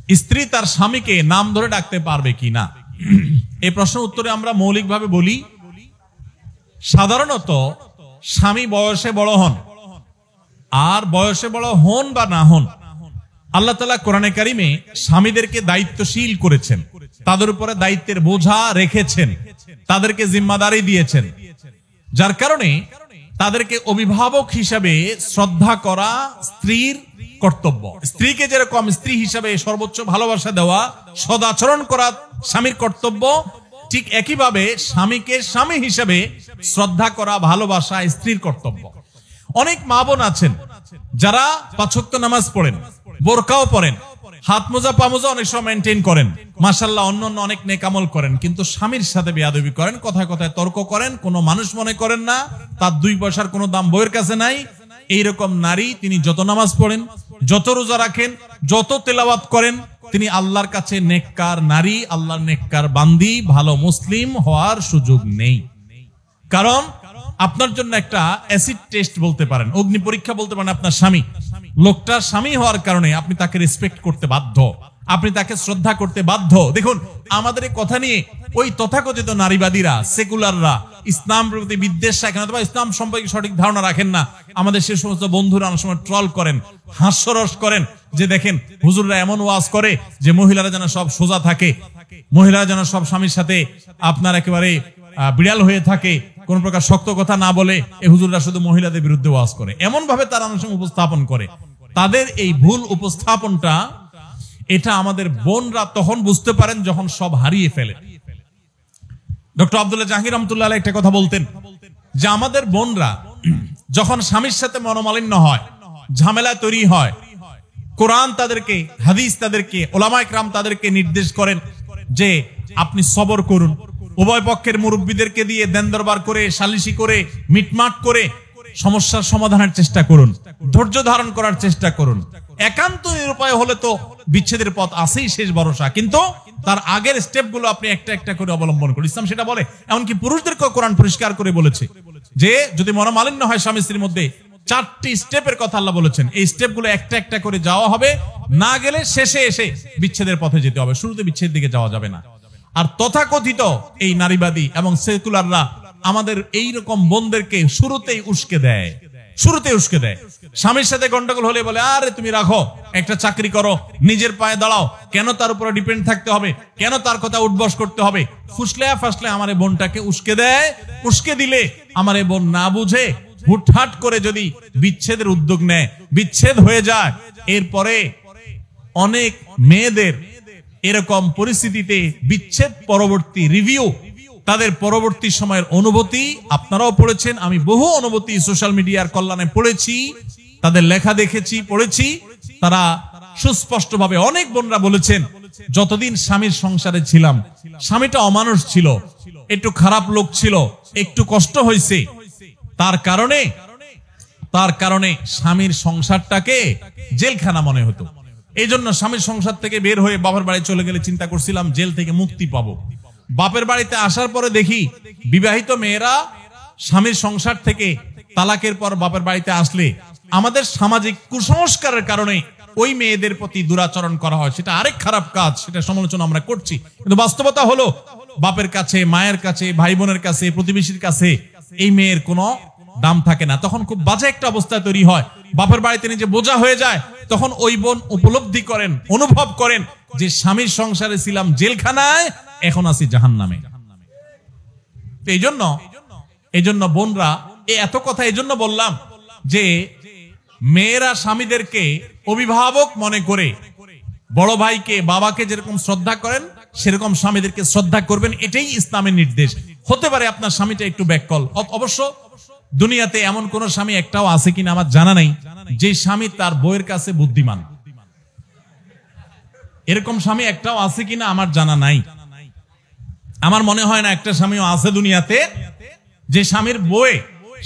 স্ত্রী তার স্বামীকে নাম ধরে ডাকতে পারবে কিনা, এই প্রশ্নের উত্তরে আমরা মৌলিকভাবে বলি, সাধারণত স্বামী বয়সে বড় হন আর বয়সে বড় হন বা না হন, আল্লাহ তাআলা কোরআনে কারিমে স্বামীদেরকে দায়িত্বশীল করেছেন, তাদের উপরে দায়িত্বের বোঝা রেখেছেন, তাদেরকে জিম্মাদারি দিয়েছেন, যার কারণে তাদেরকে অভিভাবক হিসাবে শ্রদ্ধা করা স্ত্রীর কর্তব্য। স্ত্রীকে যেরকম স্ত্রী হিসাবে সর্বোচ্চ ভালোবাসা দেওয়া, সদাচরণ করা স্বামীর কর্তব্য, ঠিক একইভাবে স্বামীকে স্বামী হিসাবে শ্রদ্ধা করা, ভালোবাসা স্ত্রীর কর্তব্য। অনেক মা বোন আছেন যারা ৫ ওয়াক্ত নামাজ পড়েন, বোরকাও পরেন, হাত মোজা পা মোজা অনেক সময় মেনটেন করেন, মাশাআল্লাহ অন্যান্য অনেক নেক আমল করেন, কিন্তু স্বামীর সাথে বেয়াদবি করেন, কথায় কথায় তর্ক করেন, কোনো মানুষ মনে করেন না, তার 2 পয়সার কোনো দাম বইয়ের কাছে নাই। এইরকম নারী তিনি যত নামাজ পড়েন, যত রোজা রাখেন, যত তেলাওয়াত করেন, তিনি আল্লাহর কাছে নেককার নারী, আল্লাহর নেককার বান্দি, ভালো মুসলিম হওয়ার সুযোগ নেই। কারণ আপনার জন্য একটা অ্যাসিড টেস্ট বলতে পারেন, অগ্নি পরীক্ষা বলতে পারেন আপনার স্বামী। লোকটা স্বামী হওয়ার কারণে আপনি তাকে রেসপেক্ট করতে বাধ্য, আপনি তাকে শ্রদ্ধা করতে বাধ্য। দেখুন, আমাদের এই কথা নিয়ে ওই তথাকথিত নারীবাদীরা, সেকুলাররা, ইসলাম প্রতি বিদ্বেষ রাখেন অথবা ইসলাম সম্পর্কে সঠিক ধারণা রাখেন না, আমাদের সে সমস্ত বন্ধুরা অনেক সময় ট্রল করেন, হাস্যরস করেন, যে দেখেন হুজুররা এমন ওয়াজ করে যে মহিলারা যেন সব সোজা থাকে, মহিলারা যেন সব স্বামীর সাথে আপনার একেবারে বিড়াল হয়ে থাকে, কোন প্রকার শক্ত কথা না বলে, এই হুজুররা শুধু মহিলাদের বিরুদ্ধে ওয়াজ করে, এমন ভাবে তারা অনেক সময় উপস্থাপন করে। তাদের এই ভুল উপস্থাপনটা, এটা আমাদের বোনরা তখন বুঝতে পারেন যখন সব হারিয়ে ফেলে। ডক্টর আব্দুল্লাহ জাহাঙ্গীর রহমতুল্লাহ আলাইহি একটা কথা বলতেন যে আমাদের বোনরা যখন স্বামীর সাথে মনোমালিন্য হয়, ঝামেলা তৈরি হয়, কোরআন তাদেরকে, হাদিস তাদেরকে, ওলামা ইকরাম তাদেরকে নির্দেশ করেন যে আপনি সবর করুন, উভয় পক্ষের মুরব্বীদেরকে দিয়ে দেন দরবার করে, সালিশি করে, মিটমাট করে সমস্যার সমাধানের চেষ্টা করুন, ধৈর্য ধারণ করার চেষ্টা করুন। একান্ত নিরুপায় হলে তো বিচ্ছেদের পথ আছেই শেষ ভরসা, কিন্তু তার আগের স্টেপগুলো আপনি একটা একটা করে অবলম্বন করুন। ইসলাম সেটা বলে, এমনকি পুরুষদেরকে কোরআন পরিষ্কার করে বলেছে যে যদি মনোমালিন্য হয় স্বামী স্ত্রীর মধ্যে, 4টি স্টেপের কথা আল্লাহ বলেছেন, এই স্টেপগুলো একটা একটা করে যাওয়া হবে, না গেলে শেষে এসে বিচ্ছেদের পথে যেতে হবে, শুরুতে বিচ্ছেদের দিকে যাওয়া যাবে না। আর তথাকথিত এই নারীবাদী এবং সেকুলাররা আমাদের এই রকম বোনদেরকে শুরুতেই উস্কে দেয়, স্বামীর সাথে গন্ডগোল হলে বলে আরে তুমি রাখো, একটা চাকরি করো, নিজের পায়ে দাঁড়াও, কেন তার উপরে ডিপেন্ড থাকতে হবে, কেন তার কথা উঠবস করতে হবে। ফুসলে ফাসলে আমার এই বোনটাকে উস্কে দেয়। উস্কে দিলে আমার এই বোন না বুঝে হুটহাট করে যদি বিচ্ছেদের উদ্যোগ নেয়, বিচ্ছেদ হয়ে যায়, এরপরে অনেক মেয়েদের এরকম পরিস্থিতিতে বিচ্ছেদ পরবর্তী রিভিউ, তাদের পরবর্তী সময়ের অনুভূতি আপনারাও পড়েছেন, আমি বহু অনুভূতি সোশ্যাল মিডিয়ার কল্যাণে পড়েছি, তাদের লেখা দেখেছি, পড়েছি। তারা সুস্পষ্টভাবে অনেক বোনরা বলেছেন যতদিন স্বামীর সংসারে ছিলাম, স্বামীটা অমানুষ ছিল, একটু খারাপ লোক ছিল, একটু কষ্ট হয়েছে, তার কারণে স্বামীর সংসারটাকে জেলখানা মনে হতো। এই জন্য স্বামীর সংসার থেকে বের হয়ে বাবার বাড়ি চলে গেলে চিন্তা করছিলাম জেল থেকে মুক্তি পাবো। বাপের বাড়িতে আসার পরে দেখি বিবাহিত মেয়েরা স্বামীর সংসার থেকে তালাকের পর বাপের বাড়িতে আসলে আমাদের সামাজিক কুসংস্কারের কারণে ওই মেয়েদের প্রতি দুরাচরণ করা হয়, সেটা আরেক খারাপ কাজ, সেটা সমালোচনা আমরা করছি। কিন্তু বাস্তবতা হলো বাপের কাছে, মায়ের কাছে, ভাই বোনের কাছে, প্রতিবেশীর কাছে এই মেয়ের কোনো দাম থাকে না। তখন খুব বাজে একটা অবস্থা তৈরি হয়, বাপের বাড়িতে নিজে বোঝা হয়ে যায়। তখন ওই বোন উপলব্ধি করেন, অনুভব করেন যে স্বামীর সংসারে ছিলাম জেলখানায়, এখন আছি জাহান্নামে। এই জন্য বোনরা এত কথা এই জন্য বললাম যে মেয়েরা স্বামীদেরকে অভিভাবক মনে করে, বড় ভাইকে, বাবাকে যেরকম শ্রদ্ধা করেন সেরকম স্বামীদেরকে শ্রদ্ধা করবেন, এটাই ইসলামের নির্দেশ। হতে পারে আপনার স্বামীটা একটু ব্যাককল, অবশ্য দুনিয়াতে এমন কোন স্বামী একটাও আছে কিনা আমার জানা নাই যে স্বামী তার বউয়ের কাছে বুদ্ধিমান, এরকম স্বামী একটাও আছে কিনা আমার জানা নাই। আমার মনে হয় না একটা স্বামীও আছে দুনিয়াতে যে স্বামীর বউয়ে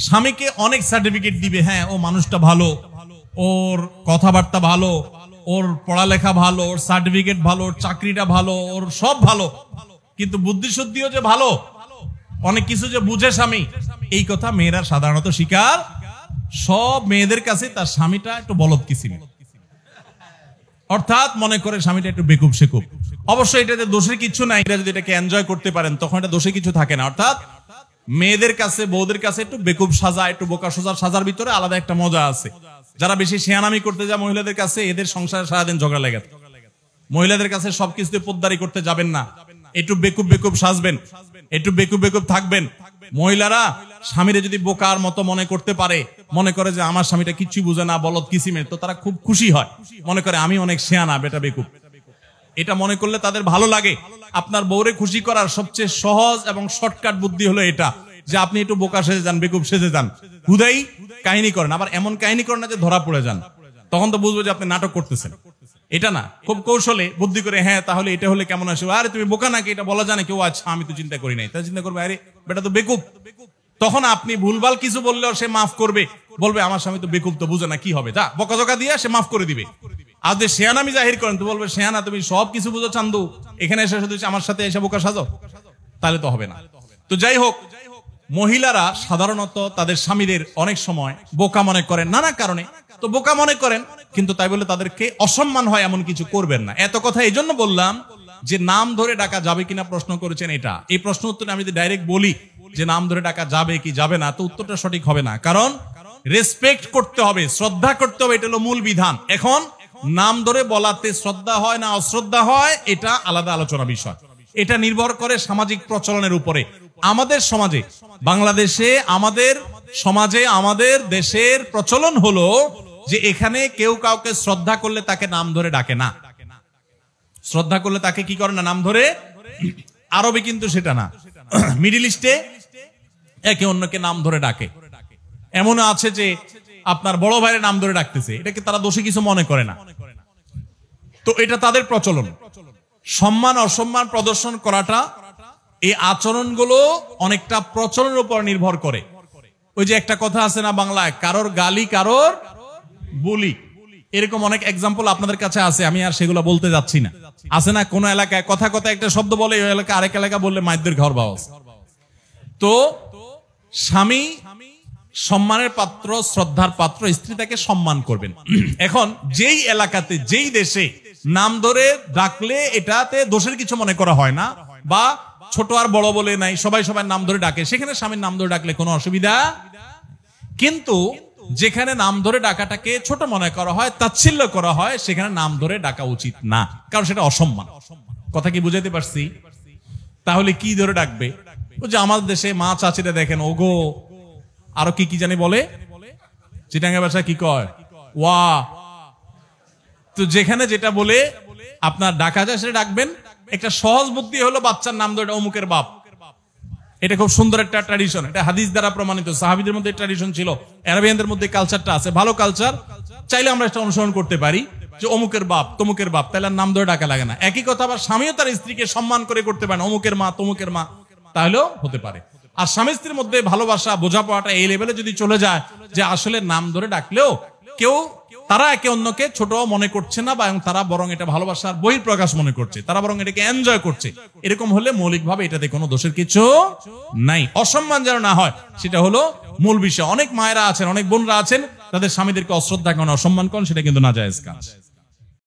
স্বামীকে অনেক সার্টিফিকেট দিবে, হ্যাঁ ও মানুষটা ভালো, ওর কথাবার্তা ভালো, ওর পড়ালেখা ভালো, ওর সার্টিফিকেট ভালো, ওর চাকরিটা ভালো, ওর সব ভালো, কিন্তু বুদ্ধিশুদ্ধিও যে ভালো, অনেক কিছু যে বুঝে স্বামী, এই কথা মেয়েরা সাধারণত স্বীকার। সব মেয়েদের কাছে তার স্বামীটা একটু বলদ কিসিম, অর্থাৎ মনে করে স্বামীটা একটু বেকুব সেকুব। অবশ্যই এটাতে দোষের কিছু নাই, এটা যদি এটাকে এনজয় করতে পারেন তখন এটা দোষের কিছু থাকে না। অর্থাৎ মেয়েদের কাছে, বউদের কাছে একটু বেকুব সাজা, একটু বোকা সোজা সাজার ভিতরে আলাদা একটা মজা আছে। যারা বেশি শেয়ানামি করতে যায় মহিলাদের কাছে, এদের সংসারে সারাদিন ঝগড়া লেগে থাকে। মহিলাদের কাছে সবকিছুতে পোদ্দারি করতে যাবেন না, একটু বেকুব বেকুব সাজবেন, একটু বেকুব বেকুব থাকবেন। মহিলারা স্বামীরে যদি বোকার মতো মনে করতে পারে, মনে করে যে আমার স্বামীটা কিচ্ছু বুঝে না, বলদ কিসিমের, তো তারা খুব খুশি হয়, মনে করে আমি অনেক শেয়ানা, বেটা বেকুব। এটা মনে করলে তাদের ভালো লাগে। আপনার বউরে খুশি করার সবচেয়ে সহজ এবং শর্টকাট বুদ্ধি হলো এটা, যে আপনি একটু বোকা সেজে যান, বেকুব সেজে যান, হুদাই কাহিনী করেন। আবার এমন কাহিনী করেন না যে ধরা পড়ে যান, তখন তো বুঝবো যে আপনি নাটক করতেছেন। এটা না, খুব কৌশলে বুদ্ধি করে, হ্যাঁ তাহলে এটা হলে কেমন আসবে, আরে তুমি বোকা নাকি, এটা বলা জানে কেউ, আচ্ছা আমি তো চিন্তা করি নাই, তা চিন্তা করবে আরে বেটা তো বেকুব। তখন আপনি ভুলভাল কিছু বললেও সে মাফ করবে, বলবে আমার স্বামী তো বেকুব, তো বুঝে না, কি হবে, যা বকাঝকা দিয়ে সে মাফ করে দিবে। আর যে শেয়ানামি জাহির করেন, তো বলবে শেয়ানা তুমি সব কিছু বুঝো চান্দু, এখানে এসে শুধু আমার সাথে এসে বোকা সাজো, তাহলে তো হবে না। তো যাই হোক, মহিলারা সাধারণত তাদের স্বামীদের অনেক সময় বোকা মনে করেন নানা কারণে। তো বোকা মনে করেন, কিন্তু তাই বলে তাদেরকে অসম্মান হয় এমন কিছু করবেন না। এত কথা এই জন্য বললাম যে নাম ধরে ডাকা যাবে কিনা প্রশ্ন করেছেন, এটা এই প্রশ্ন উত্তরে আমি যদি ডাইরেক্ট বলি যে নাম ধরে ডাকা যাবে কি যাবে না, তো উত্তরটা সঠিক হবে না। কারণ রেসপেক্ট করতে হবে, শ্রদ্ধা করতে হবে, এটা হলো মূল বিধান। এখন নাম ধরে বলাতে শ্রদ্ধা হয় না অশ্রদ্ধা হয়, এটা আলাদা আলোচনা বিষয়। এটা নির্ভর করে সামাজিক প্রচলনের উপরে। আমাদের সমাজে, বাংলাদেশে আমাদের সমাজে, আমাদের দেশের প্রচলন হলো যে এখানে কেউ কাউকে শ্রদ্ধা করলে তাকে নাম ধরে ডাকে না। শ্রদ্ধা করলে তাকে কি করে না, নাম ধরে। আরবে কিন্তু সেটা না, মিডিল ইস্টে একে অন্যকে নাম ধরে ডাকে। এমন আছে যে আপনার বড় ভাইয়ের নাম ধরে ডাকতেছে, এটাকে তারা দোষী কিছু মনে করে না। তো এটা তাদের প্রচলন। সম্মান অসম্মান প্রদর্শন করাটা, এই আচরণগুলো অনেকটা প্রচলনের উপর নির্ভর করে। ওই যে একটা কথা আছে না বাংলায়, কারোর গালি কারোর বলি, এরকম অনেক এক্সাম্পল আপনাদের কাছে আছে, আমি আর সেগুলো বলতে যাচ্ছি না। আছে না কোন এলাকায় কথা কথা একটা শব্দ বলে, ওই এলাকা আরেক এলাকা বললে মাইদের ঘর বাস। তো স্বামী সম্মানের পাত্র, শ্রদ্ধার পাত্র, স্ত্রী তাকে সম্মান করবেন। এখন যেই এলাকাতে, যেই দেশে নাম ধরে ডাকলে এটাতে দোষের কিছু মনে করা হয় না, বা ছোট আর বড় বলে নাই, সবাই সবাই নাম ধরে ডাকে, সেখানে স্বামীর নাম ধরে ডাকলে কোনো অসুবিধা। কিন্তু যেখানে নাম ধরে ডাকাটাকে ছোট মনে করা হয়, তাচ্ছিল্য করা হয়, সেখানে নাম ধরে ডাকা উচিত না, কারণ সেটা অসম্মান। কথা কি বুঝাইতে পারছি? তাহলে কি ধরে ডাকবে? ও যে আমাদের দেশে মা চাচিরা দেখেন, ওগো, আরো কি কি জানি বলে, চিটাঙ্গা ভাষা কি কয়, ওয়া। তো যেখানে যেটা বলে আপনার ডাকা যায় সেটা ডাকবেন। একটা সহজ বুদ্ধি হলো বাচ্চার নাম ধরে অমুকের বাপ। এটা খুব সুন্দর একটা ট্র্যাডিশন, এটা হাদিস দ্বারা প্রমাণিত। সাহাবীদের মধ্যে ট্র্যাডিশন ছিল, আরবিয়ানদের মধ্যে কালচারটা আছে, ভালো কালচার। চাইলে আমরা এটা অনুসরণ করতে পারি যে অমুকের বাপ, তমুকের বাপ, তাহলে নাম ধরে ডাকা লাগে না। একই কথা আবার স্বামীও তার স্ত্রীকে সম্মান করে করতে পারেন, অমুকের মা, তমুকের মা, তাহলেও হতে পারে। আর স্বামী স্ত্রীর মধ্যে ভালোবাসা, বোঝাপড়াটা এই লেভেলে যদি চলে যায় যে আসলে নাম ধরে ডাকলেও কেউ, তারা একে অন্যকে ছোট মনে করছে না, বা তারা বরং এটা ভালোবাসার বহিঃপ্রকাশ মনে করছে, তারা বরং এটাকে এনজয় করছে, এরকম হলে মৌলিকভাবে এটাতে কোনো দোষের কিছু নাই। অসম্মান যেন না হয়, সেটা হলো মূল বিষয়। অনেক মায়েরা আছেন, অনেক বোনরা আছেন, তাদের স্বামীদেরকে অশ্রদ্ধা করেন, অসম্মান করেন, সেটা কিন্তু নাজায়েজ কাজ।